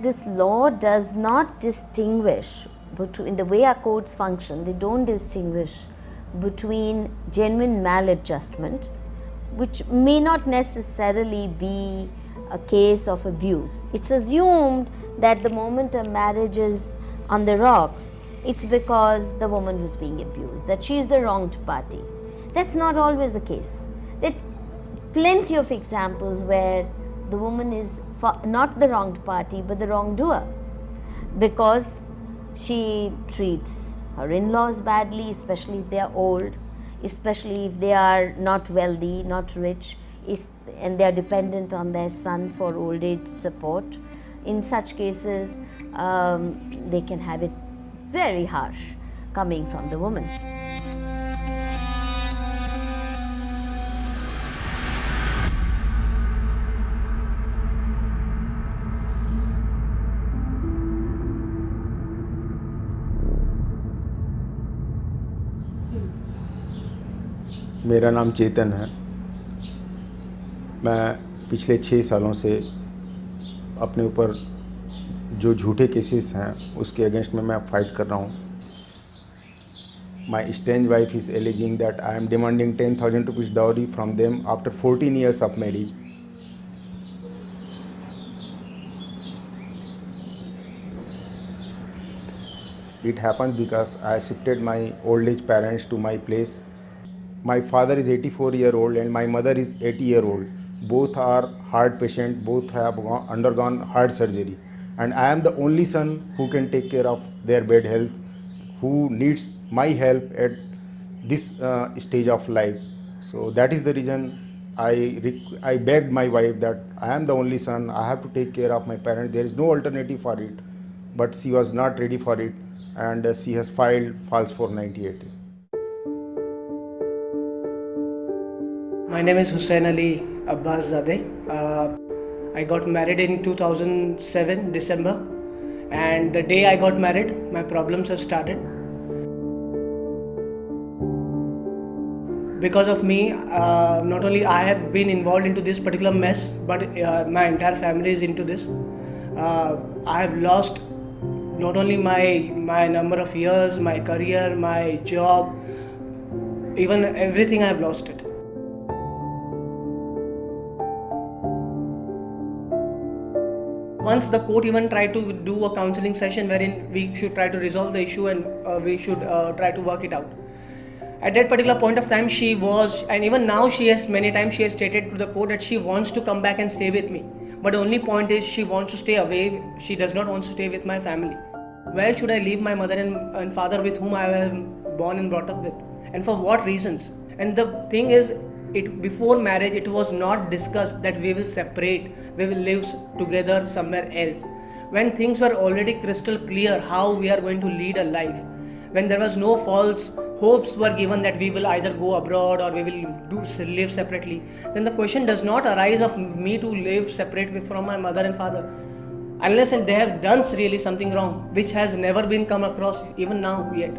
this law does not distinguish between the way our courts function. They don't distinguish between genuine maladjustment, which may not necessarily be a case of abuse. It's assumed that the moment a marriage is on the rocks, it's because the woman was being abused, that she is the wronged party. That's not always the case. There are plenty of examples where the woman is not the wronged party but the wrongdoer, because she treats her in-laws badly, especially if they are old, especially if they are not wealthy, not rich, and they are dependent on their son for old age support. In such cases, they can have it very harsh coming from the woman. मेरा नाम चेतन है। मैं पिछले 6 सालों से अपने ऊपर जो झूठे केसेस हैं उसके अगेंस्ट में मैं फाइट कर रहा हूँ। My strange wife is alleging that I am demanding 10,000 rupees dowry from them after 14 years of marriage. It happened because I shifted my old age parents to my place. My father is 84-year-old and my mother is 80-year-old. Both are heart patients, both have undergone heart surgery. And I am the only son who can take care of their bad health, who needs my help at this stage of life. So that is the reason I begged my wife that I am the only son, I have to take care of my parents. There is no alternative for it. But she was not ready for it and she has filed false 498. My name is Hussain Ali Abbas Zadeh. I got married in 2007 December, and the day I got married, my problems have started. Because of me, not only I have been involved into this particular mess, but my entire family is into this. I have lost not only my number of years, my career, my job, even everything I have lost it. Once the court even tried to do a counseling session wherein we should try to resolve the issue and we should try to work it out. At that particular point of time, she was, and even now she has many times she has stated to the court that she wants to come back and stay with me. But the only point is she wants to stay away. She does not want to stay with my family. Where should I leave my mother and father with whom I am born and brought up with? And for what reasons? And the thing is, before marriage, it was not discussed that we will separate, we will live together somewhere else. When things were already crystal clear how we are going to lead a life, when there was no false hopes were given that we will either go abroad or we will live separately, then the question does not arise of me to live separate from my mother and father, unless they have done really something wrong, which has never been come across even now yet.